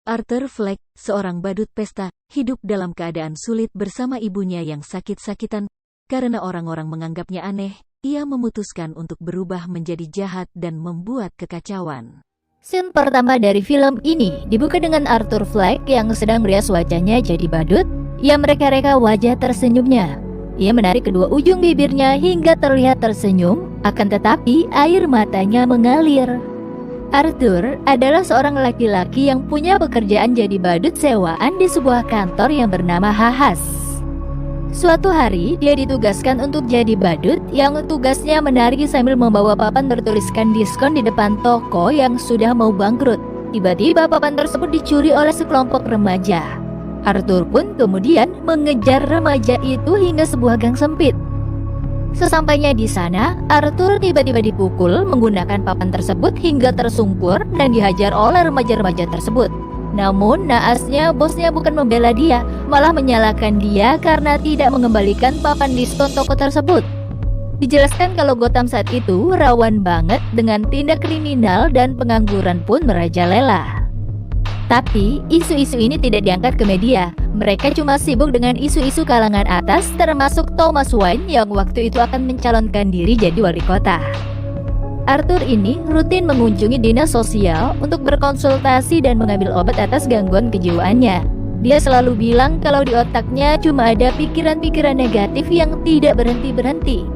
Arthur Fleck, seorang badut pesta, hidup dalam keadaan sulit bersama ibunya yang sakit-sakitan. Karena orang-orang menganggapnya aneh, ia memutuskan untuk berubah menjadi jahat dan membuat kekacauan. Scene pertama dari film ini dibuka dengan Arthur Fleck yang sedang merias wajahnya jadi badut. Ia mereka-reka wajah tersenyumnya. Ia menarik kedua ujung bibirnya hingga terlihat tersenyum, akan tetapi air matanya mengalir. Arthur adalah seorang laki-laki yang punya pekerjaan jadi badut sewaan di sebuah kantor yang bernama Hahas. Suatu hari, dia ditugaskan untuk jadi badut yang tugasnya menari sambil membawa papan bertuliskan diskon di depan toko yang sudah mau bangkrut. Tiba-tiba papan tersebut dicuri oleh sekelompok remaja. Arthur pun kemudian mengejar remaja itu hingga sebuah gang sempit. Sesampainya di sana, Arthur tiba-tiba dipukul menggunakan papan tersebut hingga tersungkur dan dihajar oleh remaja-remaja tersebut. Namun naasnya bosnya bukan membela dia, malah menyalahkan dia karena tidak mengembalikan papan diskon toko tersebut. Dijelaskan kalau Gotham saat itu rawan banget dengan tindak kriminal dan pengangguran pun merajalela. Tapi isu-isu ini tidak diangkat ke media. Mereka cuma sibuk dengan isu-isu kalangan atas, termasuk Thomas Wayne yang waktu itu akan mencalonkan diri jadi wali kota. Arthur ini rutin mengunjungi dinas sosial untuk berkonsultasi dan mengambil obat atas gangguan kejiwaannya. Dia selalu bilang kalau di otaknya cuma ada pikiran-pikiran negatif yang tidak berhenti-berhenti.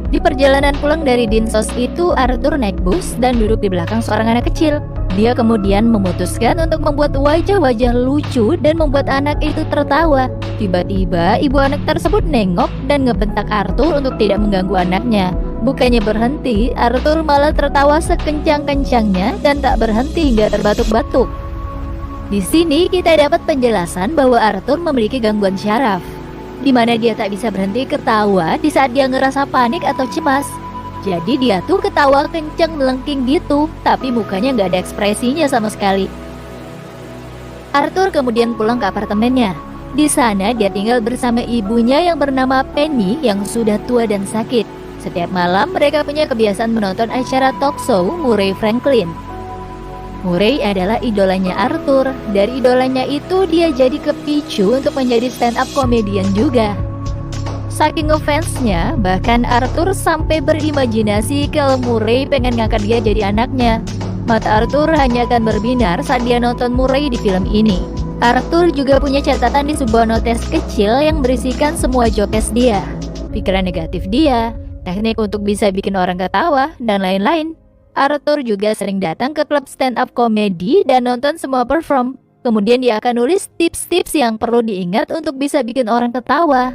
Di perjalanan pulang dari dinsos itu, Arthur naik bus dan duduk di belakang seorang anak kecil. Dia kemudian memutuskan untuk membuat wajah-wajah lucu dan membuat anak itu tertawa. Tiba-tiba ibu anak tersebut nengok dan ngebentak Arthur untuk tidak mengganggu anaknya. Bukannya berhenti, Arthur malah tertawa sekencang-kencangnya dan tak berhenti hingga terbatuk-batuk. Di sini kita dapat penjelasan bahwa Arthur memiliki gangguan syaraf, di mana dia tak bisa berhenti ketawa di saat dia ngerasa panik atau cemas. Jadi dia tuh ketawa kenceng melengking gitu, tapi mukanya nggak ada ekspresinya sama sekali. Arthur kemudian pulang ke apartemennya. Di sana dia tinggal bersama ibunya yang bernama Penny yang sudah tua dan sakit. Setiap malam mereka punya kebiasaan menonton acara talk show Murray Franklin. Murray adalah idolanya Arthur. Dari idolanya itu dia jadi kepicu untuk menjadi stand up comedian juga. Saking ngefansnya, bahkan Arthur sampai berimajinasi kalau Murray pengen ngangkat dia jadi anaknya. Mata Arthur hanya akan berbinar saat dia nonton Murray di film ini. Arthur juga punya catatan di sebuah notes kecil yang berisikan semua jokes dia, pikiran negatif dia, teknik untuk bisa bikin orang ketawa, dan lain-lain. Arthur juga sering datang ke klub stand up comedy dan nonton semua perform. Kemudian dia akan nulis tips-tips yang perlu diingat untuk bisa bikin orang ketawa.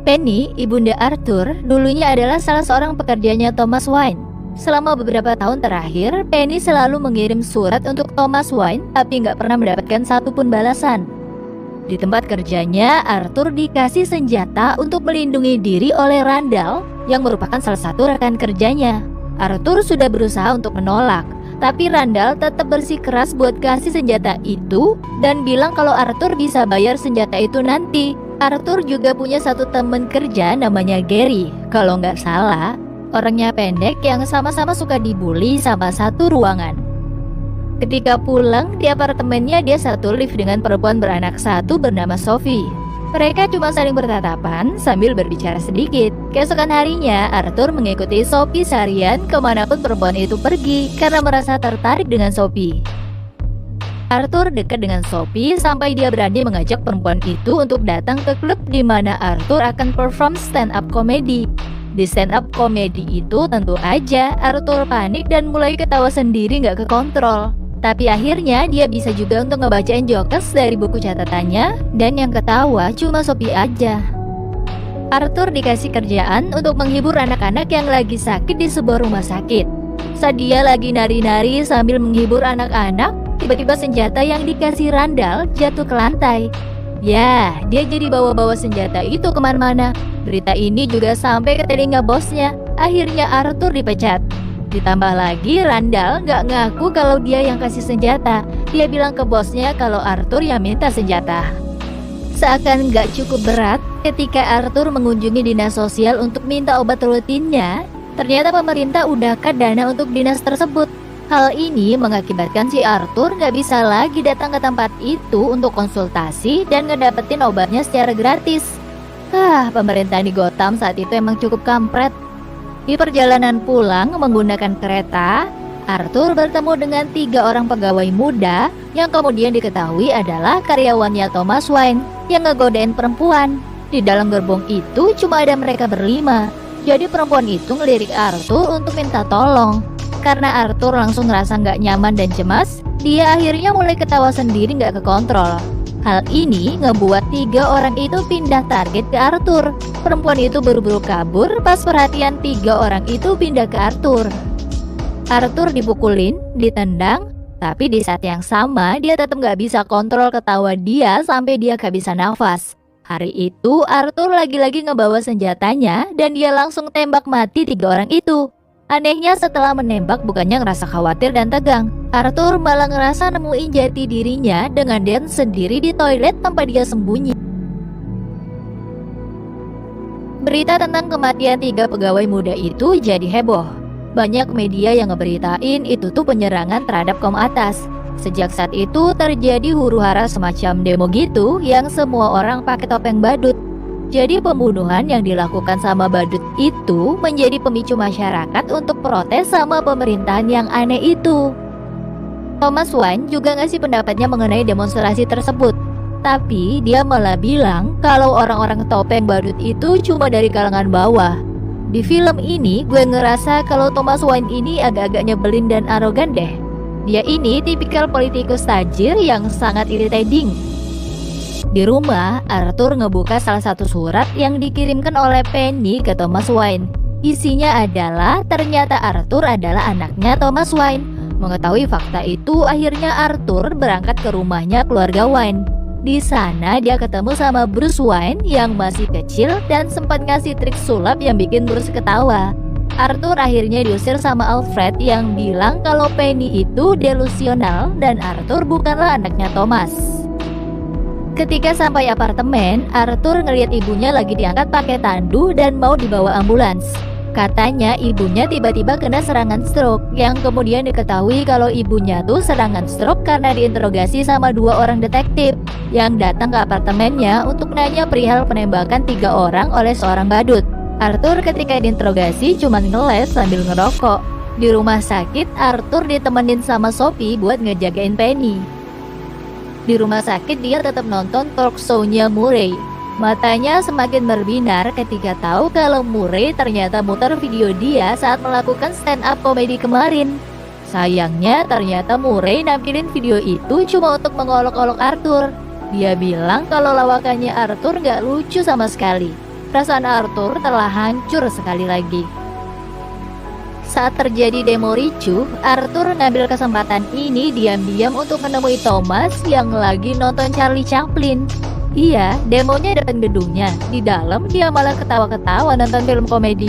Penny, ibunda Arthur, dulunya adalah salah seorang pekerjanya Thomas Wayne. Selama beberapa tahun terakhir, Penny selalu mengirim surat untuk Thomas Wayne, tapi nggak pernah mendapatkan satupun balasan. Di tempat kerjanya, Arthur dikasih senjata untuk melindungi diri oleh Randall, yang merupakan salah satu rekan kerjanya. Arthur sudah berusaha untuk menolak, tapi Randall tetap bersikeras buat kasih senjata itu dan bilang kalau Arthur bisa bayar senjata itu nanti. Arthur juga punya satu teman kerja namanya Gary. Kalau nggak salah, orangnya pendek yang sama-sama suka dibully sama satu ruangan. Ketika pulang di apartemennya, dia satu lift dengan perempuan beranak satu bernama Sophie. Mereka cuma saling bertatapan sambil berbicara sedikit. Keesokan harinya, Arthur mengikuti Sophie seharian kemanapun perempuan itu pergi karena merasa tertarik dengan Sophie. Arthur dekat dengan Sophie sampai dia berani mengajak perempuan itu untuk datang ke klub di mana Arthur akan perform stand up comedy. Di stand up comedy itu tentu aja Arthur panik dan mulai ketawa sendiri gak kekontrol. Tapi akhirnya dia bisa juga untuk ngebacain jokes dari buku catatannya, dan yang ketawa cuma Sophie aja. Arthur dikasih kerjaan untuk menghibur anak-anak yang lagi sakit di sebuah rumah sakit. Saat dia lagi nari-nari sambil menghibur anak-anak, tiba-tiba senjata yang dikasih Randall jatuh ke lantai. Ya, dia jadi bawa-bawa senjata itu kemana-mana. Berita ini juga sampai ke telinga bosnya. Akhirnya Arthur dipecat. Ditambah lagi Randall gak ngaku kalau dia yang kasih senjata. Dia bilang ke bosnya kalau Arthur yang minta senjata. Seakan gak cukup berat, ketika Arthur mengunjungi dinas sosial untuk minta obat rutinnya, ternyata pemerintah udah cut dana untuk dinas tersebut. Hal ini mengakibatkan si Arthur nggak bisa lagi datang ke tempat itu untuk konsultasi dan ngedapetin obatnya secara gratis. Pemerintah di Gotham saat itu emang cukup kampret. Di perjalanan pulang menggunakan kereta, Arthur bertemu dengan 3 orang pegawai muda yang kemudian diketahui adalah karyawannya Thomas Wayne yang ngegodain perempuan. Di dalam gerbong itu cuma ada mereka berlima. Jadi perempuan itu ngelirik Arthur untuk minta tolong. Karena Arthur langsung ngerasa nggak nyaman dan cemas, dia akhirnya mulai ketawa sendiri nggak kekontrol. Hal ini ngebuat 3 orang itu pindah target ke Arthur. Perempuan itu buru-buru kabur pas perhatian 3 orang itu pindah ke Arthur. Arthur dipukulin, ditendang, tapi di saat yang sama dia tetap nggak bisa kontrol ketawa dia sampai dia gak bisa nafas. Hari itu Arthur lagi-lagi ngebawa senjatanya dan dia langsung tembak mati 3 orang itu. Anehnya setelah menembak bukannya ngerasa khawatir dan tegang, Arthur malah ngerasa nemuin jati dirinya dengan dance sendiri di toilet tanpa dia sembunyi. Berita tentang kematian 3 pegawai muda itu jadi heboh. Banyak media yang ngeberitain itu tuh penyerangan terhadap kaum atas. Sejak saat itu terjadi huru-hara semacam demo gitu yang semua orang pakai topeng badut. Jadi pembunuhan yang dilakukan sama badut itu menjadi pemicu masyarakat untuk protes sama pemerintahan yang aneh itu. Thomas Wayne juga ngasih pendapatnya mengenai demonstrasi tersebut. Tapi dia malah bilang kalau orang-orang topeng badut itu cuma dari kalangan bawah. Di film ini gue ngerasa kalau Thomas Wayne ini agak-agak nyebelin dan arogan deh. Dia ini tipikal politikus tajir yang sangat irritating. Di rumah, Arthur ngebuka salah satu surat yang dikirimkan oleh Penny ke Thomas Wayne. Isinya adalah ternyata Arthur adalah anaknya Thomas Wayne. Mengetahui fakta itu, akhirnya Arthur berangkat ke rumahnya keluarga Wayne. Di sana dia ketemu sama Bruce Wayne yang masih kecil dan sempat ngasih trik sulap yang bikin Bruce ketawa. Arthur akhirnya diusir sama Alfred yang bilang kalau Penny itu delusional dan Arthur bukanlah anaknya Thomas. Ketika sampai apartemen, Arthur ngeliat ibunya lagi diangkat pakai tandu dan mau dibawa ambulans. Katanya ibunya tiba-tiba kena serangan stroke, yang kemudian diketahui kalau ibunya tuh serangan stroke karena diinterogasi sama 2 orang detektif yang datang ke apartemennya untuk nanya perihal penembakan 3 orang oleh seorang badut. Arthur ketika diinterogasi cuma ngeles sambil ngerokok. Di rumah sakit, Arthur ditemenin sama Sophie buat ngejagain Penny. Di rumah sakit dia tetap nonton talk show-nya Murray. Matanya semakin berbinar ketika tahu kalau Murray ternyata muter video dia saat melakukan stand up komedi kemarin. Sayangnya ternyata Murray nampilin video itu cuma untuk mengolok-olok Arthur. Dia bilang kalau lawakannya Arthur gak lucu sama sekali. Perasaan Arthur telah hancur sekali lagi. Saat terjadi demo ricuh, Arthur ngambil kesempatan ini diam-diam untuk menemui Thomas yang lagi nonton Charlie Chaplin. Iya, demonya depan gedungnya. Di dalam dia malah ketawa-ketawa nonton film komedi.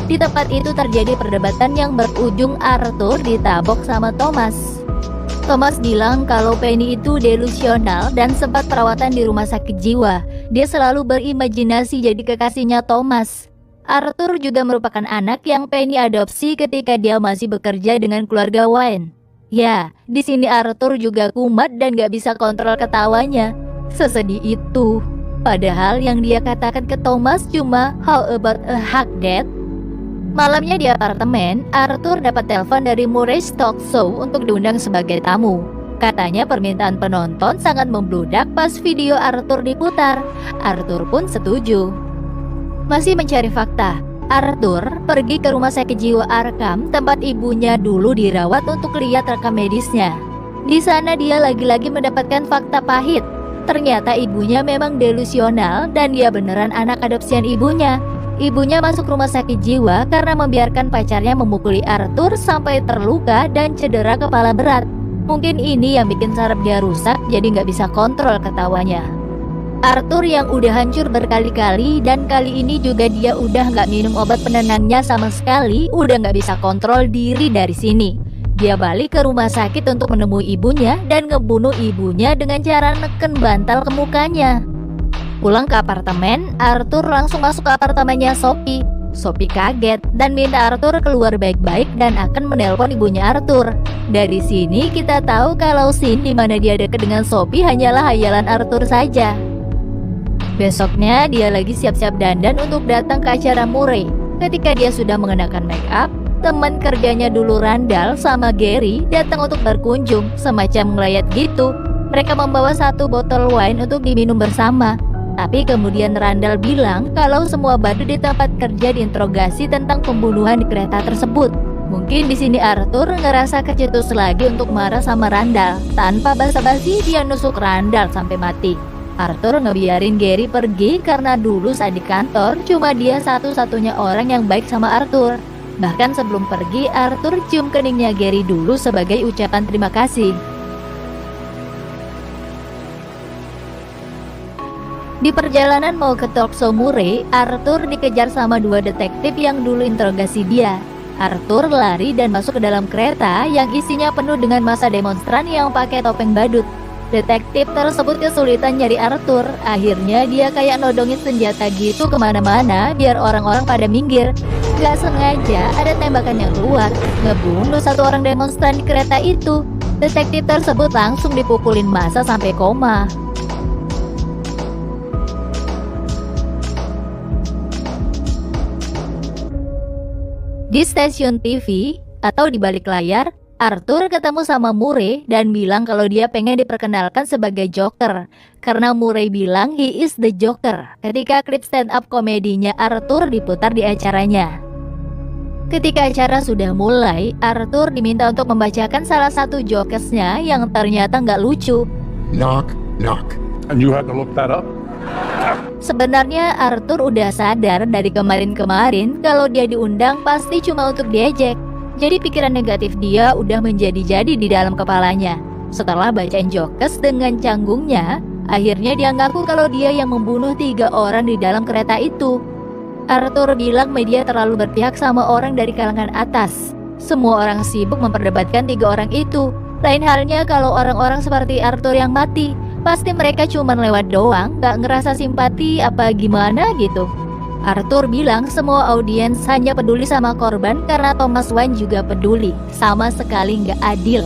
Di tempat itu terjadi perdebatan yang berujung Arthur ditabok sama Thomas. Thomas bilang kalau Penny itu delusional dan sempat perawatan di rumah sakit jiwa. Dia selalu berimajinasi jadi kekasihnya Thomas. Arthur juga merupakan anak yang Penny adopsi ketika dia masih bekerja dengan keluarga Wayne. Ya, di sini Arthur juga kumat dan gak bisa kontrol ketawanya. Sesedih itu. Padahal yang dia katakan ke Thomas cuma "How about a hug, Dad?" Malamnya di apartemen, Arthur dapat telepon dari Murray's talk show untuk diundang sebagai tamu. Katanya permintaan penonton sangat membludak pas video Arthur diputar. Arthur pun setuju. Masih mencari fakta, Arthur pergi ke rumah sakit jiwa Arkham tempat ibunya dulu dirawat untuk lihat rekam medisnya. Di sana dia lagi-lagi mendapatkan fakta pahit. Ternyata ibunya memang delusional dan dia beneran anak adopsian ibunya. Ibunya masuk rumah sakit jiwa karena membiarkan pacarnya memukuli Arthur sampai terluka dan cedera kepala berat. Mungkin ini yang bikin saraf dia rusak jadi nggak bisa kontrol ketawanya. Arthur yang udah hancur berkali-kali dan kali ini juga dia udah nggak minum obat penenangnya sama sekali, udah nggak bisa kontrol diri dari sini. Dia balik ke rumah sakit untuk menemui ibunya dan ngebunuh ibunya dengan cara neken bantal ke mukanya. Pulang ke apartemen, Arthur langsung masuk ke apartemennya Sophie. Sophie kaget dan minta Arthur keluar baik-baik dan akan menelpon ibunya Arthur. Dari sini kita tahu kalau scene di mana dia dekat dengan Sophie hanyalah hayalan Arthur saja. Besoknya dia lagi siap-siap dandan untuk datang ke acara Murray. Ketika dia sudah mengenakan make up, teman kerjanya dulu Randall sama Gary datang untuk berkunjung, semacam ngelayat gitu. Mereka membawa 1 botol wine untuk diminum bersama. Tapi kemudian Randall bilang kalau semua badut di tempat kerja diinterogasi tentang pembunuhan di kereta tersebut. Mungkin di sini Arthur ngerasa kecetus lagi untuk marah sama Randall. Tanpa basa-basi dia nusuk Randall sampai mati. Arthur ngebiarin Gary pergi karena dulu saat di kantor cuma dia satu-satunya orang yang baik sama Arthur. Bahkan sebelum pergi, Arthur cium keningnya Gary dulu sebagai ucapan terima kasih. Di perjalanan mau ke talkshow Murray, Arthur dikejar sama 2 detektif yang dulu interogasi dia. Arthur lari dan masuk ke dalam kereta yang isinya penuh dengan massa demonstran yang pakai topeng badut. Detektif tersebut kesulitan nyari Arthur. Akhirnya dia kayak nodongin senjata gitu kemana-mana biar orang-orang pada minggir. Gak sengaja ada tembakan yang keluar, ngebunuh 1 orang demonstran di kereta itu. Detektif tersebut langsung dipukulin massa sampai koma. Di stasiun TV atau di balik layar, Arthur ketemu sama Murray dan bilang kalau dia pengen diperkenalkan sebagai Joker. Karena Murray bilang he is the Joker ketika klip stand up komedinya Arthur diputar di acaranya. Ketika acara sudah mulai, Arthur diminta untuk membacakan salah satu jokesnya yang ternyata nggak lucu. Knock, knock. And you had to look that up? Sebenarnya Arthur udah sadar dari kemarin-kemarin kalau dia diundang pasti cuma untuk diejek. Jadi pikiran negatif dia udah menjadi-jadi di dalam kepalanya. Setelah bacain jokes dengan canggungnya, akhirnya dia ngaku kalau dia yang membunuh 3 orang di dalam kereta itu. Arthur bilang media terlalu berpihak sama orang dari kalangan atas. Semua orang sibuk memperdebatkan 3 orang itu. Lain halnya kalau orang-orang seperti Arthur yang mati, pasti mereka cuma lewat doang, gak ngerasa simpati apa gimana gitu. Arthur bilang semua audiens hanya peduli sama korban karena Thomas Wayne juga peduli. Sama sekali gak adil.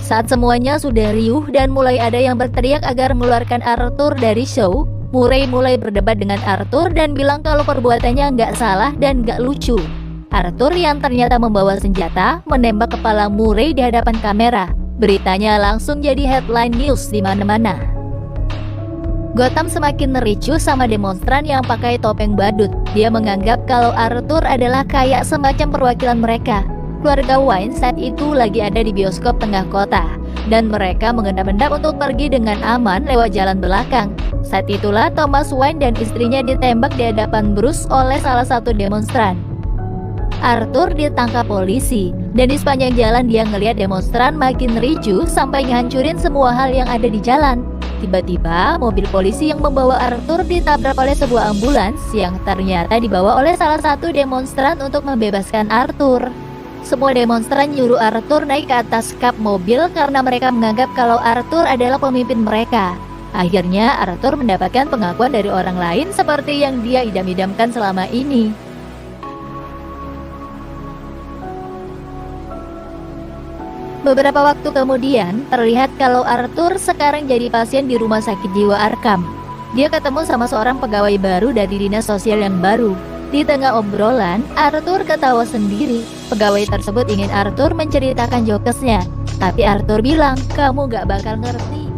Saat semuanya sudah riuh dan mulai ada yang berteriak agar mengeluarkan Arthur dari show, Murray mulai berdebat dengan Arthur dan bilang kalau perbuatannya gak salah dan gak lucu. Arthur yang ternyata membawa senjata menembak kepala Murray di hadapan kamera. Beritanya langsung jadi headline news di mana-mana. Gotham semakin ricuh sama demonstran yang pakai topeng badut. Dia menganggap kalau Arthur adalah kayak semacam perwakilan mereka. Keluarga Wayne saat itu lagi ada di bioskop tengah kota dan mereka mengendap-endap untuk pergi dengan aman lewat jalan belakang. Saat itulah Thomas Wayne dan istrinya ditembak di hadapan Bruce oleh salah satu demonstran. Arthur ditangkap polisi dan di sepanjang jalan dia ngelihat demonstran makin ricuh sampai ngancurin semua hal yang ada di jalan. Tiba-tiba mobil polisi yang membawa Arthur ditabrak oleh sebuah ambulans yang ternyata dibawa oleh salah satu demonstran untuk membebaskan Arthur. Semua demonstran nyuruh Arthur naik ke atas kap mobil karena mereka menganggap kalau Arthur adalah pemimpin mereka. Akhirnya Arthur mendapatkan pengakuan dari orang lain seperti yang dia idam-idamkan selama ini. Beberapa waktu kemudian, terlihat kalau Arthur sekarang jadi pasien di rumah sakit jiwa Arkham. Dia ketemu sama seorang pegawai baru dari dinas sosial yang baru. Di tengah obrolan, Arthur ketawa sendiri. Pegawai tersebut ingin Arthur menceritakan jokesnya, tapi Arthur bilang, kamu gak bakal ngerti.